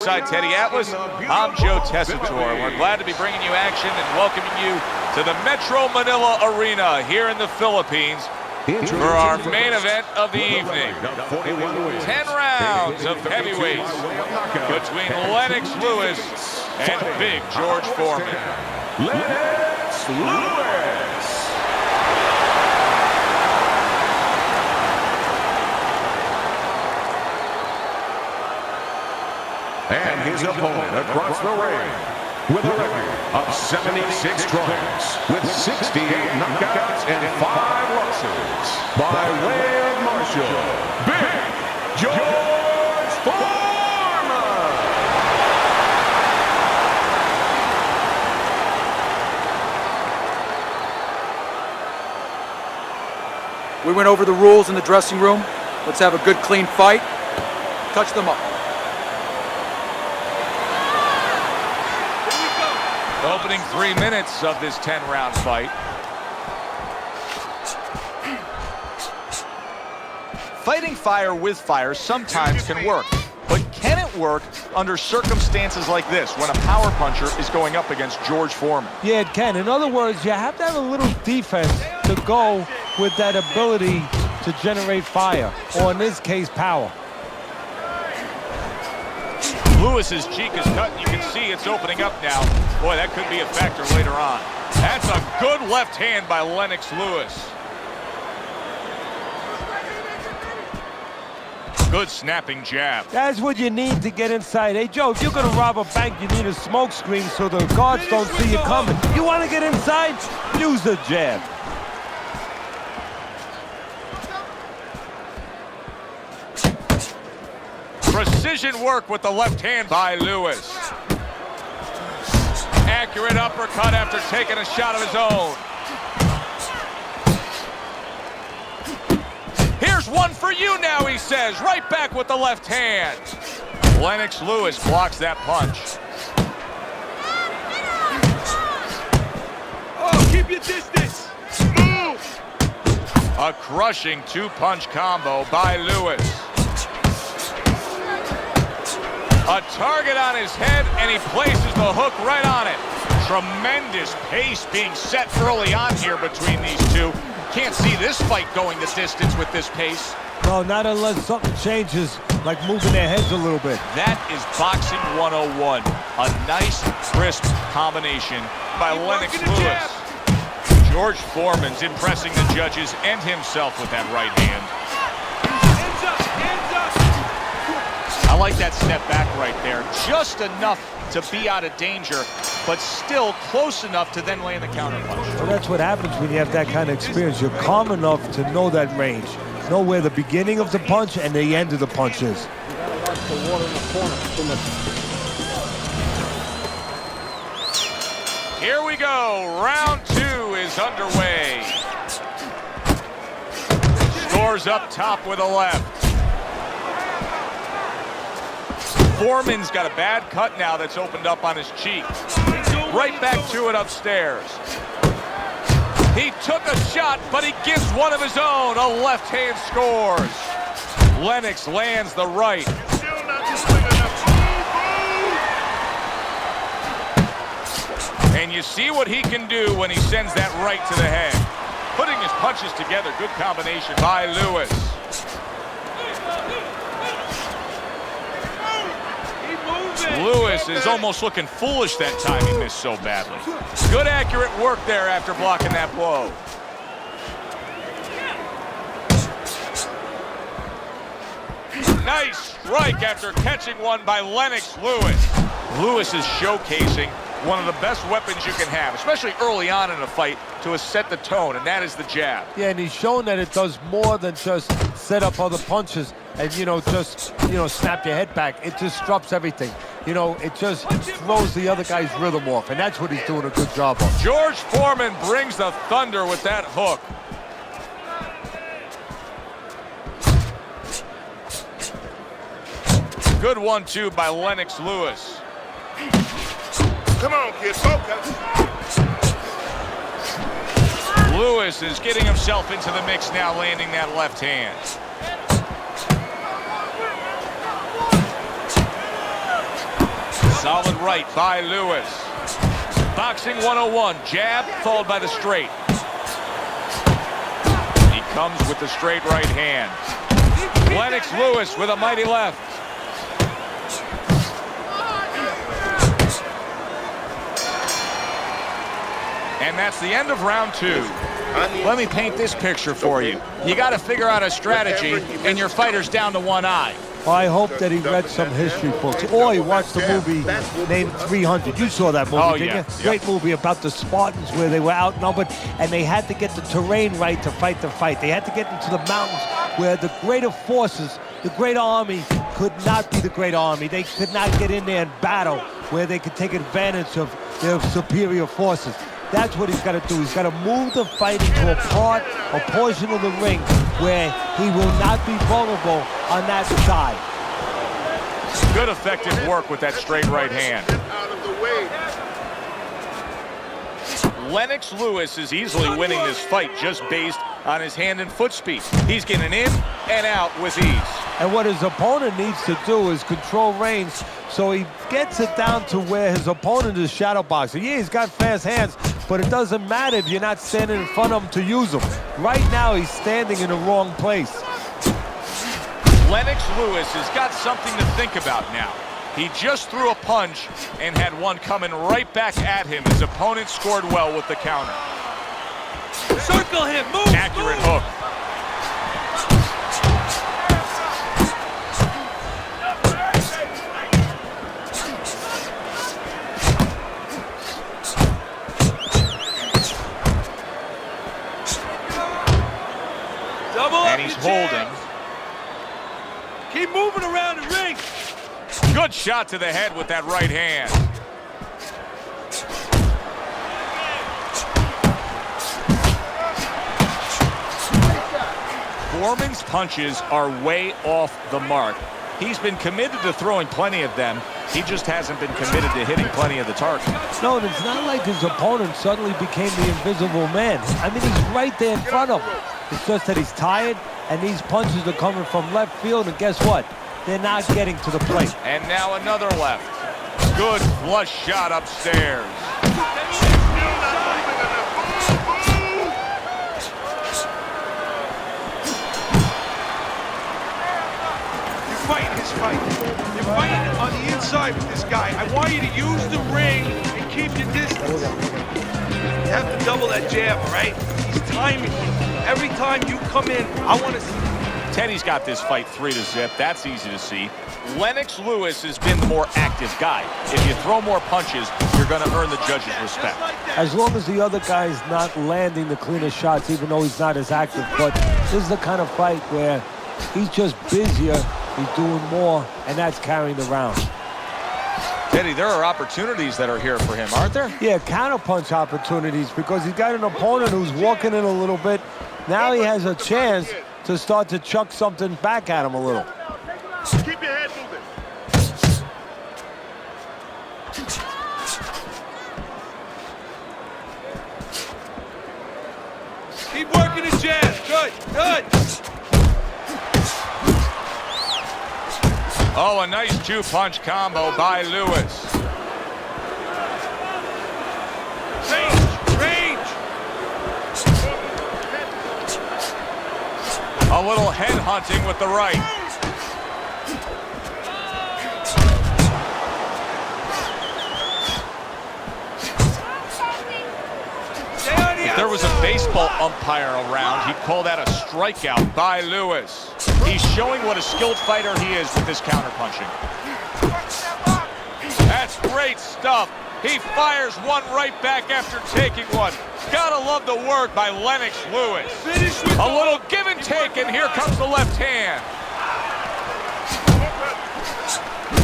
Side Teddy Atlas, I'm Joe Tessitore. We're glad to be bringing you action and welcoming you to the Metro Manila Arena here in the Philippines for our main event of the evening. 10 rounds of heavyweights between Lennox Lewis and Big George Foreman. Lennox Lewis. And his opponent across the ring with a record of 76 strikes, with 68 knockouts and 5 losses, by way of Marshall, Big George Foreman. We went over the rules in the dressing room. Let's have a good, clean fight. Touch them up. Opening 3 minutes of this 10-round fight. Fighting fire with fire sometimes can work, but can it work under circumstances like this when a power puncher is going up against George Foreman? Yeah, it can. In other words, you have to have a little defense to go with that ability to generate fire, or in this case, power. Lewis's cheek is cut, and you can see it's opening up now. Boy, that could be a factor later on. That's a good left hand by Lennox Lewis. Good snapping jab. That's what you need to get inside. Hey, Joe, if you're going to rob a bank, you need a smoke screen so the guards don't see you coming. You want to get inside? Use the jab. Precision work with the left hand by Lewis. Accurate uppercut after taking a shot of his own. Here's one for you now, he says. Right back with the left hand. Lennox Lewis blocks that punch. Oh, keep your distance. Move. A crushing two-punch combo by Lewis. A target on his head, and he places the hook right on it. Tremendous pace being set early on here between these two. Can't see this fight going the distance with this pace. No, not unless something changes, like moving their heads a little bit. That is boxing 101. A nice, crisp combination by Lennox Lewis. George Foreman's impressing the judges and himself with that right hand. Hands up, hands up. I like that step back right there. Just enough to be out of danger, but still close enough to then land the counterpunch. Well, that's what happens when you have that kind of experience. You're calm enough to know that range. Know where the beginning of the punch and the end of the punch is. You gotta watch the water in the corner. Too much. Here we go. Round 2 is underway. Scores up top with a left. Foreman's got a bad cut now that's opened up on his cheek. Right back to it upstairs. He took a shot, but he gives one of his own. A left hand scores. Lennox lands the right. And you see what he can do when he sends that right to the head. Putting his punches together. Good combination by Lewis. Lewis is almost looking foolish that time he missed so badly. Good accurate work there after blocking that blow. Nice strike after catching one by Lennox Lewis. Lewis is showcasing one of the best weapons you can have, especially early on in a fight, to set the tone, and that is the jab. Yeah, and he's shown that it does more than just set up other punches and, just, snap your head back. It disrupts everything. It just throws the other guy's rhythm off, and that's what he's doing a good job of. George Foreman brings the thunder with that hook. Good 1-2 by Lennox Lewis. Come on, kid, focus. Lewis is getting himself into the mix now, landing that left hand. Solid right by Lewis. Boxing 101, jab followed by the straight. He comes with the straight right hand. Lennox Lewis with a mighty left. And that's the end of round 2. Let me paint this picture for you. You got to figure out a strategy, and your fighter's down to one eye. Well, I hope that he read some history books, or he watched the movie named 300. You saw that movie, didn't you? Yeah. Great movie about the Spartans where they were outnumbered, and they had to get the terrain right to fight the fight. They had to get into the mountains where the greater forces, the great army, could not be the great army. They could not get in there and battle where they could take advantage of their superior forces. That's what he's got to do. He's got to move the fight into a portion of the ring where he will not be vulnerable on that side. Good effective work with that straight right hand. Lennox Lewis is easily winning this fight just based on his hand and foot speed. He's getting in and out with ease. And what his opponent needs to do is control range so he gets it down to where his opponent is shadow boxing. Yeah, he's got fast hands, but it doesn't matter if you're not standing in front of him to use them. Right now, he's standing in the wrong place. Lennox Lewis has got something to think about now. He just threw a punch and had one coming right back at him. His opponent scored well with the counter. Circle him, move! Accurate hook. And he's holding. Keep moving around the ring. Good shot to the head with that right hand. Foreman's punches are way off the mark. He's been committed to throwing plenty of them. He just hasn't been committed to hitting plenty of the target. No, and it's not like his opponent suddenly became the invisible man. I mean, he's right there in front of him. It's just that he's tired, and these punches are coming from left field, and guess what? They're not getting to the plate. And now another left. Good flush shot upstairs. You're fighting this fight. You're fighting on the inside with this guy. I want you to use the ring and keep your distance. You have to double that jab, all right? He's timing you. Every time you come in, I want to see. Teddy's got this fight 3-0. That's easy to see. Lennox Lewis has been the more active guy. If you throw more punches, you're going to earn the judges' respect. As long as the other guy's not landing the cleaner shots, even though he's not as active. But this is the kind of fight where he's just busier, he's doing more, and that's carrying the round. Teddy, there are opportunities that are here for him, aren't there? Yeah, counterpunch opportunities, because he's got an opponent who's walking in a little bit. Now he has a chance to start to chuck something back at him a little. Keep your head moving. Keep working the jab. Good, good. Oh, a nice two-punch combo by Lewis. Range. A little head hunting with the right. If there was a baseball umpire around, he'd call that a strikeout by Lewis. He's showing what a skilled fighter he is with this counterpunching. That's great stuff. He fires one right back after taking one. Gotta love the work by Lennox Lewis. A little give and take, and here comes the left hand.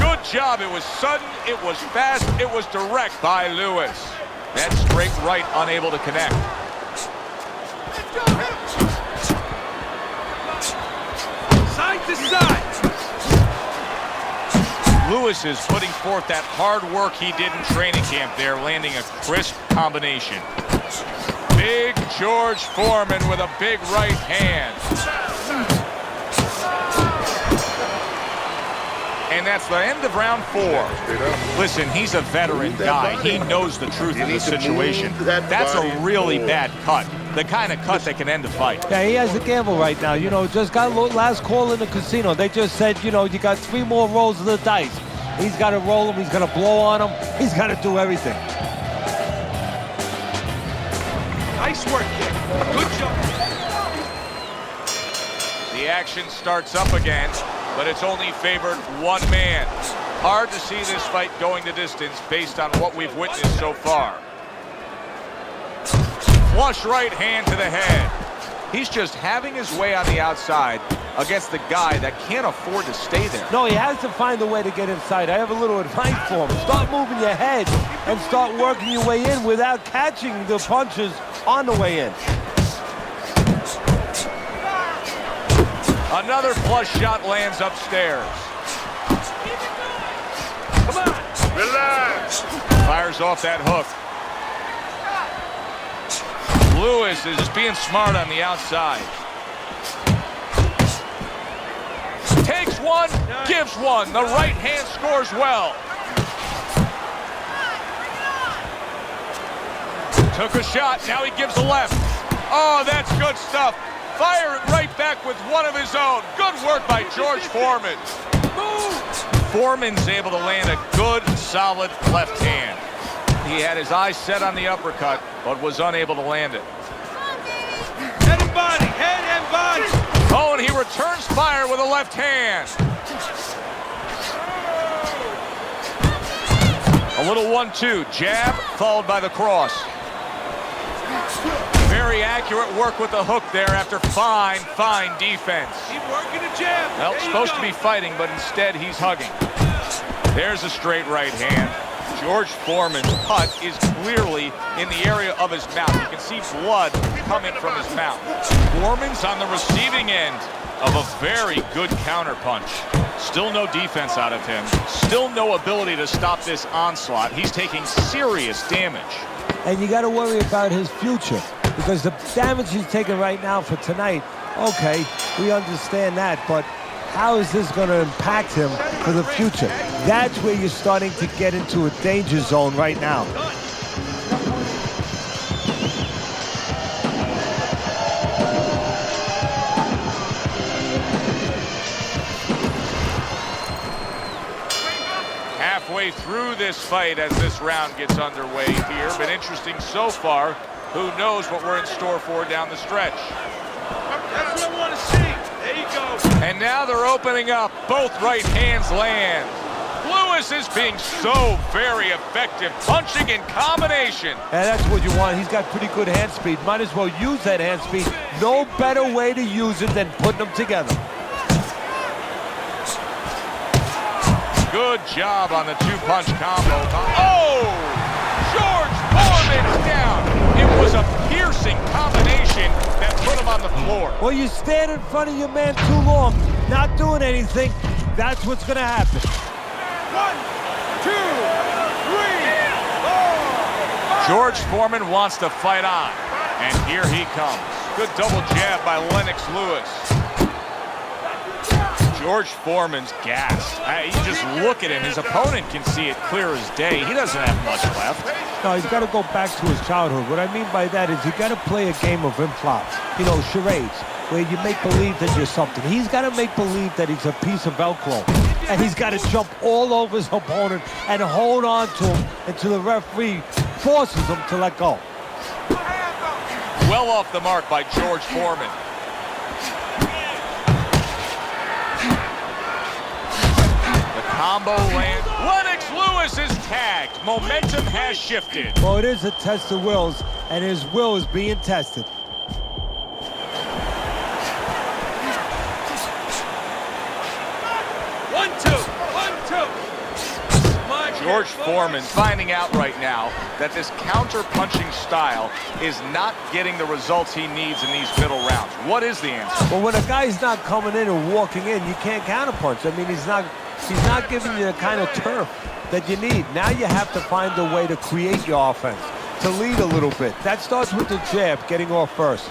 Good job. It was sudden, it was fast, it was direct by Lewis. That straight right unable to connect. Side to side. Lewis is putting forth that hard work he did in training camp there, landing a crisp combination. Big George Foreman with a big right hand. And and that's the end of round 4. Listen, he's a veteran guy. He knows the truth of the situation. That's a really bad cut. The kind of cut that can end a fight. Yeah, he has a gamble right now. You know, just got last call in the casino. They just said, you know, you got 3 more rolls of the dice. He's got to roll him. He's got to blow on him. He's got to do everything. Nice work, kid. Good job. The action starts up again, but it's only favored one man. Hard to see this fight going the distance based on what we've witnessed so far. Flush right hand to the head. He's just having his way on the outside against the guy that can't afford to stay there. No, he has to find a way to get inside. I have a little advice for him. Start moving your head and start working your way in without catching the punches on the way in. Another flush shot lands upstairs. Come on. Relax. Fires off that hook. Lewis is just being smart on the outside. Takes one, gives one. The right hand scores well. Took a shot, now he gives a left. Oh, that's good stuff. Fire it right back with one of his own. Good work by George Foreman. Foreman's able to land a good, solid left hand. He had his eyes set on the uppercut, but was unable to land it. Head and body, head and body. Oh, and he returns fire with a left hand. A little 1-2, jab followed by the cross. Very accurate work with the hook there after fine defense. Keep working the jab. Well, supposed to be fighting, but instead he's hugging. There's a straight right hand. George Foreman's cut is clearly in the area of his mouth. You can see blood coming from his mouth. Foreman's on the receiving end of a very good counter punch. Still no defense out of him. Still no ability to stop this onslaught. He's taking serious damage. And you got to worry about his future because the damage he's taking right now for tonight, okay, we understand that, but how is this going to impact him for the future? That's where you're starting to get into a danger zone right now. Halfway through this fight as this round gets underway here. Been interesting so far. Who knows what we're in store for down the stretch. That's what I want to see. There you go. And now they're opening up. Both right hands land. Lewis is being so very effective, punching in combination. And that's what you want. He's got pretty good hand speed. Might as well use that hand speed. No better way to use it than putting them together. Good job on the 2-punch combo. Oh! George Foreman's down. It was a piercing combination that put him on the floor. Well, you stand in front of your man too long, not doing anything, that's what's going to happen. 1, 2, 3, 4. George Foreman wants to fight on, and here he comes. Good double jab by Lennox Lewis. George Foreman's gassed. You just look at him. His opponent can see it clear as day. He doesn't have much left. No, he's got to go back to his childhood. What I mean by that is you got to play a game of improv. You know, charades, where you make believe that you're something. He's got to make believe that he's a piece of Velcro. And he's got to jump all over his opponent and hold on to him until the referee forces him to let go. Well off the mark by George Foreman. Combo land. Lennox Lewis is tagged. Momentum has shifted. Well, it is a test of wills, and his will is being tested. 1, 2, 1, 2. George Foreman finding out right now that this counter-punching style is not getting the results he needs in these middle rounds. What is the answer? Well, when a guy's not coming in and walking in, you can't counterpunch. I mean, he's not giving you the kind of turf that you need. Now you have to find a way to create your offense, to lead a little bit. That starts with the jab, getting off first.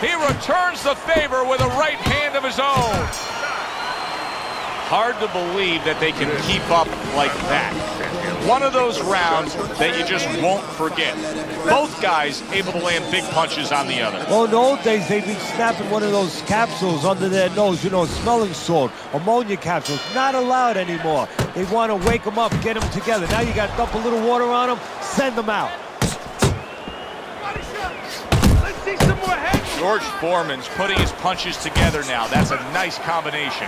He returns the favor with a right hand of his own. Hard to believe that they can keep up like that. One of those rounds that you just won't forget. Both guys able to land big punches on the other. Well, in the old days, they'd be snapping one of those capsules under their nose, you know, smelling salt, ammonia capsules. Not allowed anymore. They want to wake them up, get them together. Now you got to dump a little water on them, send them out. Let's see some more head. George Foreman's putting his punches together now. That's a nice combination.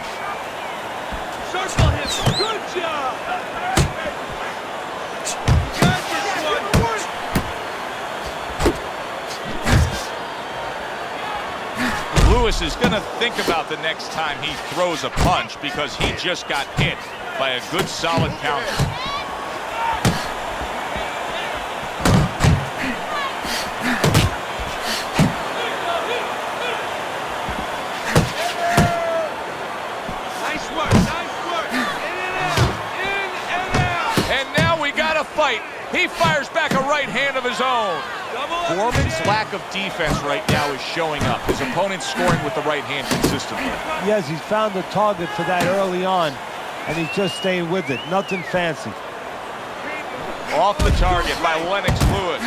Circle him. Good job. You got this one. Lewis is going to think about the next time he throws a punch because he just got hit by a good solid counter. Nice work. Nice work. In and out. In and out. And now we got a fight. He fires back a right hand of his own. Foreman's lack of defense right now is showing up. His opponent's scoring with the right hand consistently. Yes, he's found the target for that early on, and he's just staying with it. Nothing fancy. Off the target by Lennox Lewis.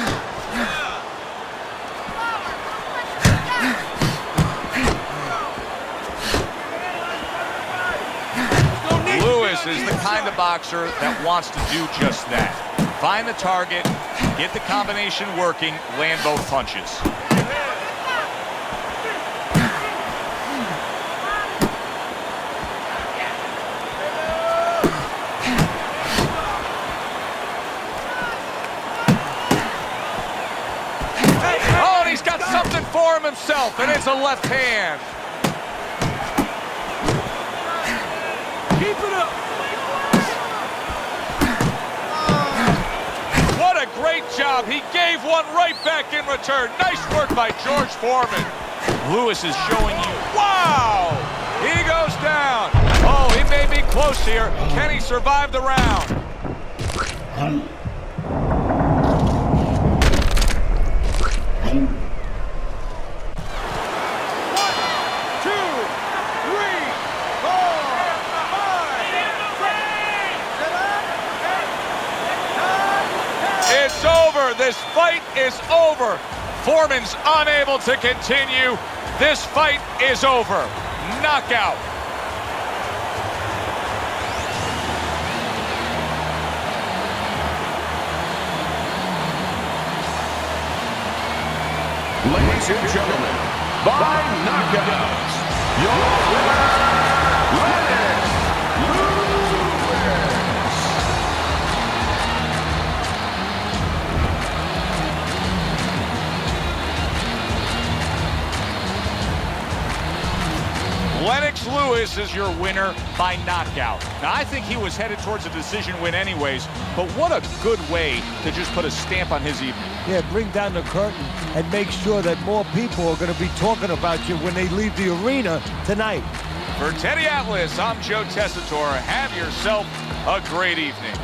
Lewis is the kind of boxer that wants to do just that. Find the target, get the combination working, land both punches. Oh, and he's got something for him himself, and it's a left hand. Keep it up. What a great job. He gave one right back in return. Nice work by George Foreman. Lewis is showing you, wow! He goes down. Oh, he may be close here. Can he survive the round? 2, 3, 4, 5, 6, 7, 8, 9, 10. It's over. This fight is over. Foreman's unable to continue. This fight is over. Knockout. Ladies and gentlemen, by knockout, your winner, Lennox Lennox Lewis is your winner by knockout. Now, I think he was headed towards a decision win anyways, but what a good way to just put a stamp on his evening. Yeah, bring down the curtain and make sure that more people are going to be talking about you when they leave the arena tonight. For Teddy Atlas, I'm Joe Tessitore. Have yourself a great evening.